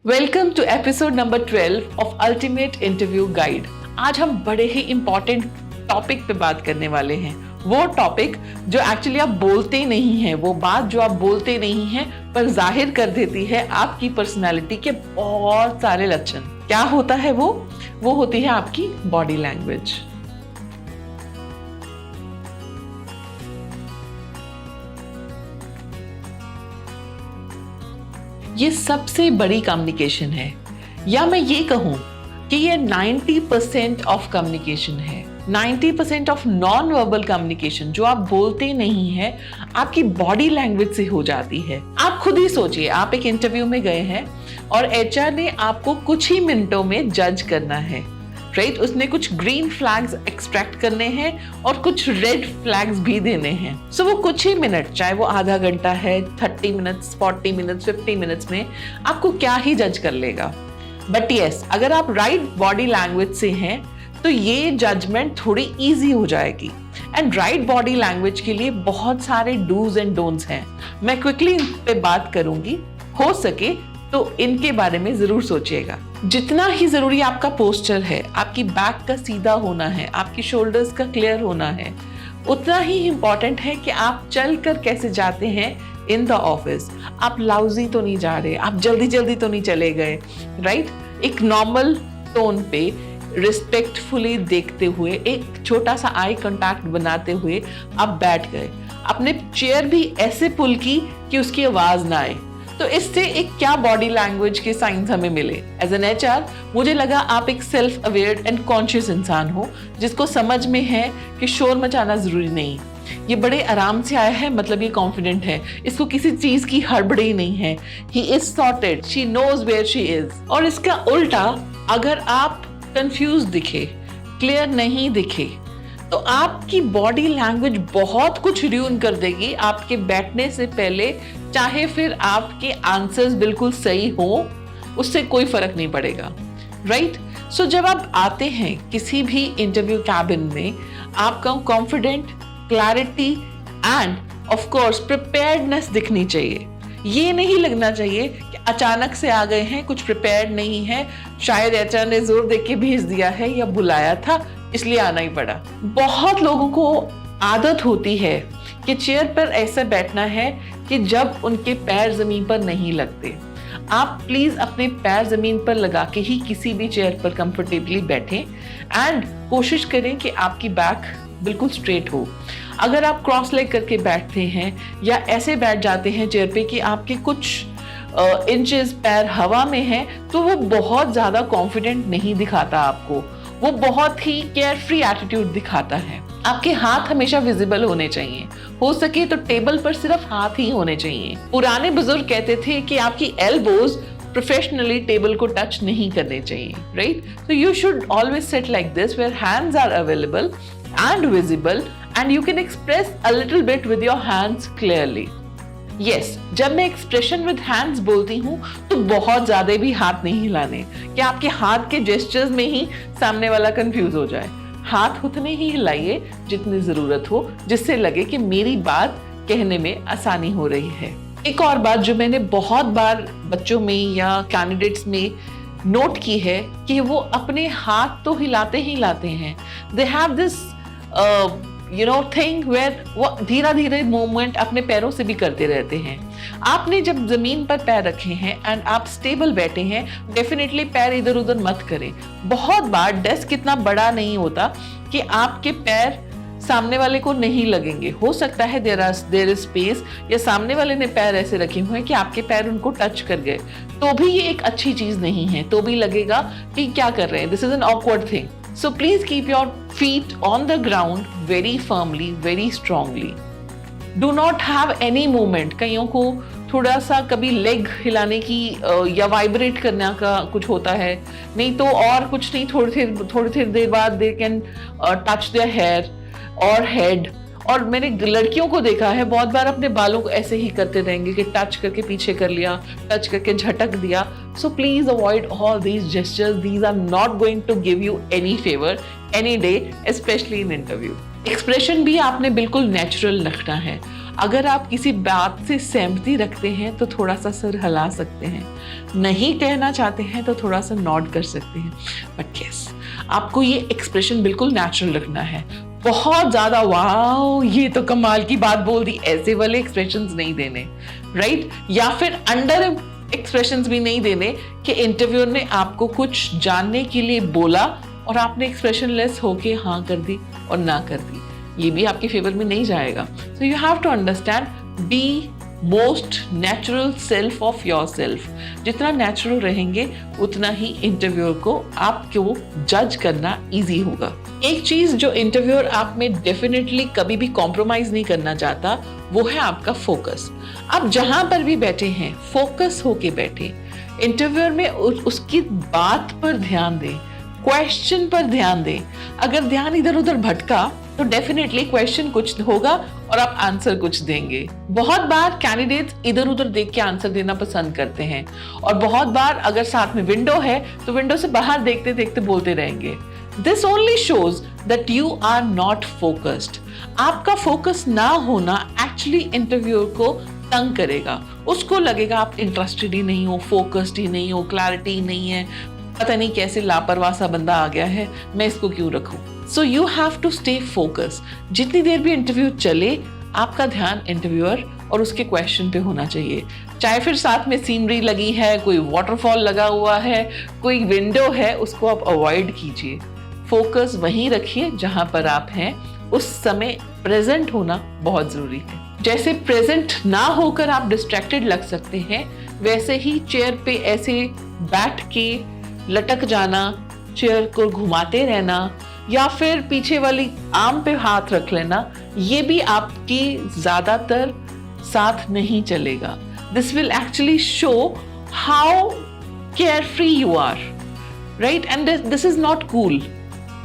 Welcome to episode number 12 of ultimate interview guide. आज हम बड़े ही इंपॉर्टेंट टॉपिक पे बात करने वाले हैं। वो टॉपिक जो एक्चुअली आप बोलते नहीं हैं, वो बात जो आप बोलते नहीं हैं पर जाहिर कर देती है आपकी पर्सनालिटी के बहुत सारे लक्षण। क्या होता है वो होती है आपकी बॉडी लैंग्वेज। ये सबसे बड़ी कम्युनिकेशन है, या मैं ये कहूं कि ये 90% ऑफ कम्युनिकेशन है। 90% ऑफ नॉन वर्बल कम्युनिकेशन जो आप बोलते नहीं हैं आपकी बॉडी लैंग्वेज से हो जाती है। आप खुद ही सोचिए, आप एक इंटरव्यू में गए हैं और एचआर ने आपको कुछ ही मिनटों में जज करना है, राइट? उसने कुछ ग्रीन फ्लैग्स एक्सट्रैक्ट करने हैं और कुछ रेड फ्लैग्स भी देने हैं। सो वो कुछ ही मिनट, चाहे वो आधा घंटा है, 30 मिनट्स, 40 मिनट्स, 50 मिनट्स में आपको क्या ही जज कर लेगा। बट यस, अगर आप राइट बॉडी लैंग्वेज से हैं तो ये जजमेंट थोड़ी इजी हो जाएगी। एंड राइट बॉडी लैंग्वेज के लिए बहुत सारे डूज एंड डोंट्स हैं। मैं क्विकली इन पे बात करूंगी, हो सके तो इनके बारे में जरूर सोचिएगा। जितना ही जरूरी आपका पोस्चर है, आपकी बैक का सीधा होना है, आपकी शोल्डर्स का क्लियर होना है, उतना ही इंपॉर्टेंट है कि आप चल कर कैसे जाते हैं इन द ऑफिस। आप लाउजी तो नहीं जा रहे, आप जल्दी जल्दी तो नहीं चले गए, राइट? एक नॉर्मल टोन पे रिस्पेक्टफुली देखते हुए, एक छोटा सा आई कांटेक्ट बनाते हुए आप बैठ गए। आपने चेयर भी ऐसे पुल की कि उसकी आवाज ना आए। तो इससे एक क्या बॉडी लैंग्वेज के साइंस हमें मिले। एज एन एचआर मुझे लगा आप एक सेल्फ अवेयर एंड कॉन्शियस इंसान हो, जिसको समझ में है कि शोर मचाना जरूरी नहीं। ये बड़े आराम से आया है, मतलब ये कॉन्फिडेंट है, इसको किसी चीज की हड़बड़ी नहीं है। He is sorted, she knows where she is. और इसका उल्टा, अगर आप कंफ्यूज दिखे, क्लियर नहीं दिखे, तो आपकी बॉडी लैंग्वेज बहुत कुछ र्यून कर देगी आपके बैठने से पहले। चाहे फिर आपके आंसर्स बिल्कुल सही हो, उससे कोई फर्क नहीं पड़ेगा, राइट? सो जब आप आते हैं किसी भी इंटरव्यू कैबिन में, आपका confident, clarity end of course preparedness दिखनी चाहिए। ये नहीं लगना चाहिए कि अचानक से आ गए हैं, कुछ प्रिपेयर्ड नहीं है, शायद एचआर ने जोर देके के भेज दिया है या बुलाया था इसलिए आना ही पड़ा। बहुत लोगों को आदत होती है कि चेयर पर ऐसे बैठना है कि जब उनके पैर जमीन पर नहीं लगते। आप प्लीज अपने पैर जमीन पर लगा के ही किसी भी चेयर पर कंफर्टेबली बैठें एंड कोशिश करें कि आपकी बैक बिल्कुल स्ट्रेट हो। अगर आप क्रॉस लेग करके बैठते हैं या ऐसे बैठ जाते हैं चेयर पे कि आपके कुछ इंचेस पैर हवा में हैं, तो वो बहुत ज्यादा कॉन्फिडेंट नहीं दिखाता आपको, वो बहुत ही केयर फ्री एटीट्यूड दिखाता है। आपके हाथ हमेशा विजिबल होने चाहिए, हो सके तो टेबल पर सिर्फ हाथ ही होने चाहिए। पुराने बुजुर्ग कहते थे कि आपकी एल्बोज प्रोफेशनली टेबल को टच नहीं करने चाहिए, right? So you should always sit like this where hands are available and visible and you can express a little bit with your hands clearly. Yes, जब मैं एक्सप्रेशन विद हैंड्स बोलती हूँ तो बहुत ज्यादा भी हाथ नहीं हिलाने कि आपके हाथ के जेस्चर्स में ही सामने वाला कंफ्यूज हो जाए। हाथ उतने ही हिलाइए जितनी जरूरत हो, जिससे लगे कि मेरी बात कहने में आसानी हो रही है। एक और बात जो मैंने बहुत बार बच्चों में या कैंडिडेट्स में नोट की है कि वो अपने हाथ तो हिलाते ही हिलाते हैं। They have this thing where वो धीरे धीरे मूवमेंट अपने पैरों से भी करते रहते हैं। आपने जब जमीन पर पैर रखे हैं एंड आप स्टेबल बैठे हैं, डेफिनेटली पैर इधर उधर मत करें। बहुत बार डेस्क इतना बड़ा नहीं होता कि आपके पैर सामने वाले को नहीं लगेंगे। हो सकता है देयर इज स्पेस, या सामने वाले ने पैर ऐसे रखे हुए हैं कि आपके पैर उनको टच कर गए, तो भी ये एक अच्छी चीज नहीं है, तो भी लगेगा कि क्या कर रहे हैं, this is an awkward thing. So please keep your feet on the ground very firmly, very strongly. Do not have any movement. कईयों को थोड़ा सा कभी लेग हिलाने की या वाइब्रेट करने का कुछ होता है, नहीं तो और कुछ नहीं, थोड़ी देर बाद they can touch their hair और head। और मैंने लड़कियों को देखा है बहुत बार अपने बालों को ऐसे ही करते रहेंगे कि टच करके पीछे कर लिया, टच करके झटक दिया। So please avoid all these gestures, these are not going to give you any favour any day, specially in interview. Expression भी आपने बिल्कुल नेचुरल रखना है। अगर आप किसी बात से सहमति रखते हैं तो थोड़ा सा सर हिला सकते हैं, नहीं कहना चाहते हैं तो थोड़ा सा नॉड कर सकते हैं। बट यस, आपको ये एक्सप्रेशन बिल्कुल नेचुरल रखना है। बहुत ज्यादा वाओ ये तो कमाल की बात बोल दी, ऐसे वाले एक्सप्रेशंस नहीं देने, राइट? या फिर अंडर एक्सप्रेशंस भी नहीं देने कि इंटरव्यूअर ने आपको कुछ जानने के लिए बोला और आपने एक्सप्रेशनलेस होके हाँ कर दी और ना कर दी, ये भी आपके फेवर में नहीं जाएगा। So you have to understand, be most natural self of your self. जितना नेचुरल रहेंगे उतना ही इंटरव्यूअर को आपको जज करना इजी होगा। एक चीज जो इंटरव्यूअर आप में डेफिनेटली कभी भी कॉम्प्रोमाइज नहीं करना चाहता, वो है आपका फोकस। आप जहां पर भी बैठे हैं फोकस होके बैठे, इंटरव्यूअर में उसकी बात पर ध्यान दें, क्वेश्चन पर ध्यान दें। अगर ध्यान इधर उधर भटका तो डेफिनेटली क्वेश्चन कुछ होगा और आप आंसर कुछ देंगे। बहुत बार कैंडिडेट्स इधर उधर देख के आंसर देना पसंद करते हैं और बहुत बार अगर साथ में विंडो है तो विंडो से बाहर देखते देखते बोलते रहेंगे। This only shows that you are not focused. आपका फोकस ना होना एक्चुअली इंटरव्यूअर को तंग करेगा। उसको लगेगा आप इंटरेस्टेड ही नहीं हो, फोकस्ड ही नहीं हो, क्लैरिटी ही नहीं है, पता नहीं कैसे लापरवाह सा बंदा आ गया है, मैं इसको क्यों रखूं। So you have to stay focus. जितनी देर भी इंटरव्यू चले आपका ध्यान इंटरव्यूअर और उसके क्वेश्चन पे होना चाहिए। चाहे फिर साथ में सीनरी लगी है, कोई वाटरफॉल लगा हुआ है, कोई विंडो है, उसको आप अवॉइड कीजिए। फोकस वहीं रखिए जहां पर आप हैं। उस समय प्रेजेंट होना बहुत जरूरी है। जैसे प्रेजेंट ना होकर आप डिस्ट्रैक्टेड लग सकते हैं, वैसे ही चेयर पे ऐसे बैठ के लटक जाना, चेयर को घुमाते रहना या फिर पीछे वाली आर्म पे हाथ रख लेना, ये भी आपकी ज्यादातर साथ नहीं चलेगा। This will actually show how carefree you are, right? And this is not cool.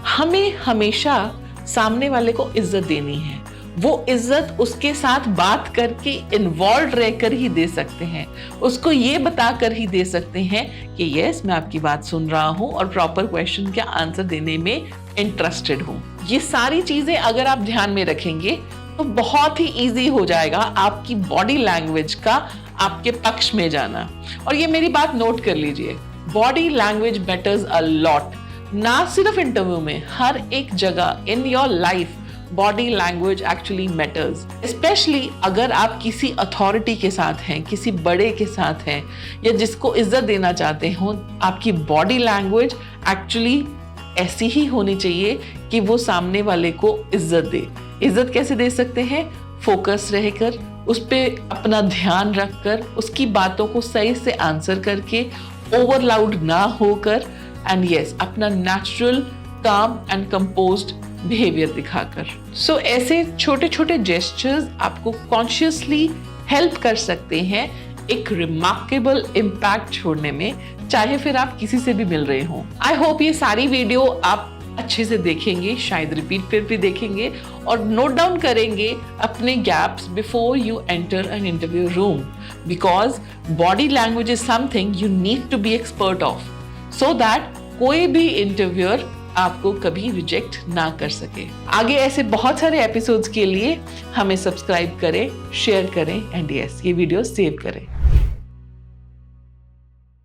हमें हमेशा सामने वाले को इज्जत देनी है। वो इज्जत उसके साथ बात करके इन्वॉल्व रहकर ही दे सकते हैं। उसको ये बताकर ही दे सकते हैं कि यस मैं आपकी बात सुन रहा हूँ और प्रॉपर क्वेश्चन का आंसर देने में इंटरेस्टेड हूँ। ये सारी चीजें अगर आप ध्यान में रखेंगे तो बहुत ही इजी हो जाएगा आपकी बॉडी लैंग्वेज का आपके पक्ष में जाना। और ये मेरी बात नोट कर लीजिए, body language matters a lot. ना सिर्फ इंटरव्यू में, हर एक जगह in your life body language actually matters. Specially अगर आप किसी अथॉरिटी के साथ हैं, किसी बड़े के साथ हैं या जिसको इज्जत देना चाहते हो, आपकी बॉडी लैंग्वेज एक्चुअली ऐसी ही होनी चाहिए कि वो सामने वाले को इज्जत दे। इज्जत कैसे दे सकते हैं? फोकस रहकर, उस पर अपना ध्यान रखकर, उसकी बातों को सही से आंसर करके, ओवर लाउड ना होकर, एंड यस अपना नेचुरल काम एंड कंपोज्ड बिहेवियर दिखाकर। सो ऐसे छोटे छोटे जेस्चर्स आपको कॉन्शियसली हेल्प कर सकते हैं एक रिमार्केबल इम्पैक्ट छोड़ने में, चाहे फिर आप किसी से भी मिल रहे हो। आई होप ये सारी वीडियो आप अच्छे से देखेंगे, शायद रिपीट फिर भी देखेंगे और नोट डाउन करेंगे अपने gaps before you enter an interview room, because body language is something you need to be expert of, so that कोई भी इंटरव्यूअर आपको कभी रिजेक्ट ना कर सके। आगे ऐसे बहुत सारे एपिसोड्स के लिए हमें सब्सक्राइब करें, शेयर करें एंड यस ये वीडियो सेव करें।